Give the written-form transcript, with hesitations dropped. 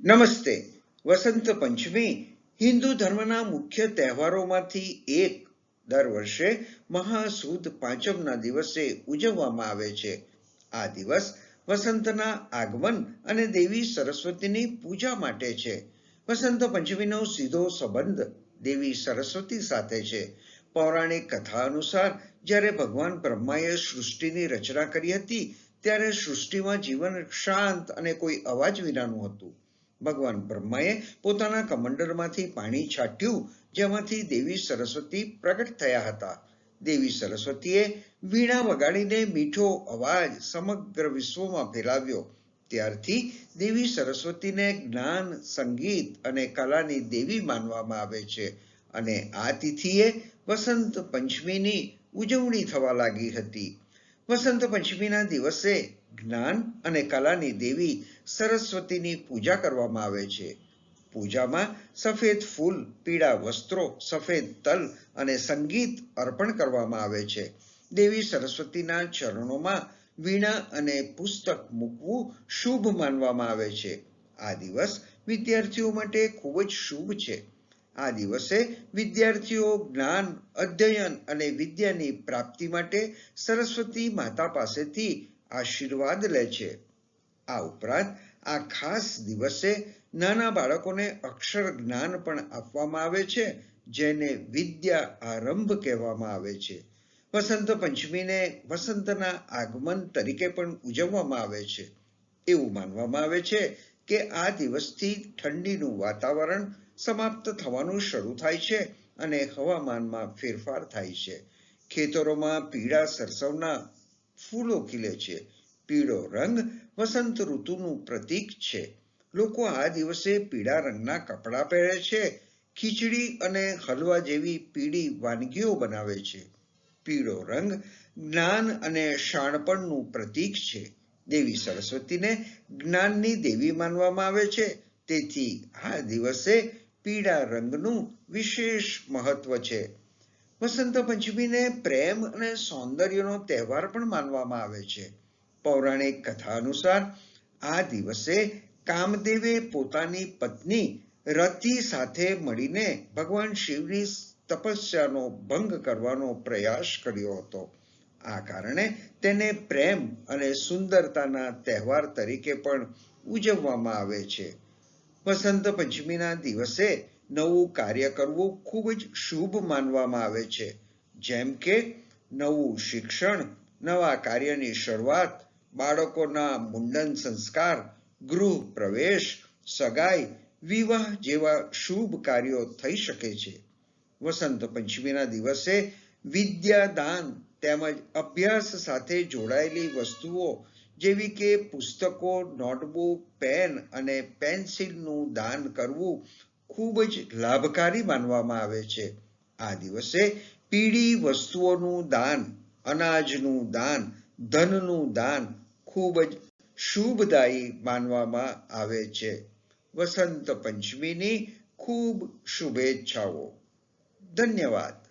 નમસ્તે. વસંત પંચમી હિન્દુ ધર્મના મુખ્ય તહેવારોમાંથી એક દર વર્ષે મહાસુદ પાંચમના દિવસે ઉજવવામાં આવે છે. આ દિવસ વસંતના આગમન અને દેવી સરસ્વતીની પૂજા માટે છે. વસંત પંચમીનો સીધો સંબંધ દેવી સરસ્વતી સાથે છે. પૌરાણિક કથા અનુસાર જ્યારે ભગવાન બ્રહ્માએ સૃષ્ટિની રચના કરી હતી ત્યારે સૃષ્ટિમાં જીવન શાંત અને કોઈ અવાજ વિનાનું હતું. ભગવાન બ્રહ્માએ પોતાના કમંડળમાંથી પાણી છાંટ્યું, જેમાંથી દેવી સરસ્વતી પ્રગટ થયા હતા. દેવી સરસ્વતીએ વીણા વગાડીને મીઠો અવાજ સમગ્ર વિશ્વમાં ફેલાવ્યો. ત્યારથી દેવી સરસ્વતીને જ્ઞાન, સંગીત અને કલાની દેવી માનવામાં આવે છે અને આ તિથિએ વસંત પંચમીની ઉજવણી થવા લાગી હતી. વસંત પંચમીના દિવસે જ્ઞાન અને કલાની દેવી સરસ્વતીની પૂજા કરવામાં આવે છે. પૂજામાં સફેદ ફૂલ, પીળા વસ્ત્રો, સફેદ તલ અને સંગીત અર્પણ કરવામાં આવે છે. દેવી સરસ્વતીના ચરણોમાં વીણા અને પુસ્તક મૂકવું શુભ માનવામાં આવે છે. આ દિવસ વિદ્યાર્થીઓ માટે ખૂબ જ શુભ છે. આ દિવસે વિદ્યાર્થીઓ જ્ઞાન, અધ્યયન અને વિદ્યાની પ્રાપ્તિ માટે સરસ્વતી માતા પાસેથી આશીર્વાદ લે છે. આ ઉપરાંત આ ખાસ દિવસે નાના બાળકોને અક્ષર જ્ઞાન પણ આપવામાં આવે છે, જેને વિદ્યા આરંભ કહેવામાં આવે છે. વસંત પંચમીને વસંતના આગમન તરીકે પણ ઉજવવામાં આવે છે. એવું માનવામાં આવે છે કે આ દિવસથી ઠંડીનું વાતાવરણ સમાપ્ત થવાનું શરૂ થાય છે અને હવામાનમાં ફેરફાર થાય છે. ખેતરોમાં પીળા સરસવના ફૂલો ખીલે છે. પીળો રંગ વસંત ઋતુનું પ્રતીક છે. લોકો આ દિવસે પીળા રંગના કપડાં પહેરે છે. ખીચડી અને હલવા જેવી પીળી વાનગીઓ બનાવે છે. પીળો રંગ જ્ઞાન અને શાણપણનું પ્રતીક છે. દેવી સરસ્વતીને જ્ઞાનની દેવી માનવામાં આવે છે. તેથી આ દિવસે પીળા રંગનું વિશેષ મહત્વ છે. વસંત પંચમીને પ્રેમ અને સૌંદર્યનો તહેવાર પણ માનવામાં આવે છે. પૌરાણિક કથા અનુસાર આ દિવસે કામદેવે પોતાની પત્ની રતિ સાથે મળીને ભગવાન શિવની તપસ્યાનો ભંગ કરવાનો પ્રયાસ કર્યો હતો. આ કારણે તેને પ્રેમ અને સુંદરતાના તહેવાર તરીકે પણ ઉજવવામાં આવે છે. વસંત પંચમીના દિવસે નવું કાર્ય કરવું ખૂબ જ શુભ માનવામાં આવે છે, જેમ કે નવું શિક્ષણ, નવા કાર્યની શરૂઆત, બાળકોના મુંડન સંસ્કાર, ગૃહ પ્રવેશ, સગાઈ, વિવાહ જેવા શુભ કાર્યો થઈ શકે છે. વસંત પંચમીના દિવસે વિદ્યાદાન તેમજ અભ્યાસ સાથે જોડાયેલી વસ્તુઓ જેવી કે પુસ્તકો, નોટબુક, પેન અને પેન્સિલનું દાન કરવું ખૂબ જ લાભકારી માનવામાં આવે છે. આ દિવસે પીળી વસ્તુઓનું દાન, અનાજનું દાન, ધનનું દાન ખૂબ જ શુભદાયી માનવામાં આવે છે. વસંત પંચમીની ખૂબ શુભેચ્છાઓ. ધન્યવાદ.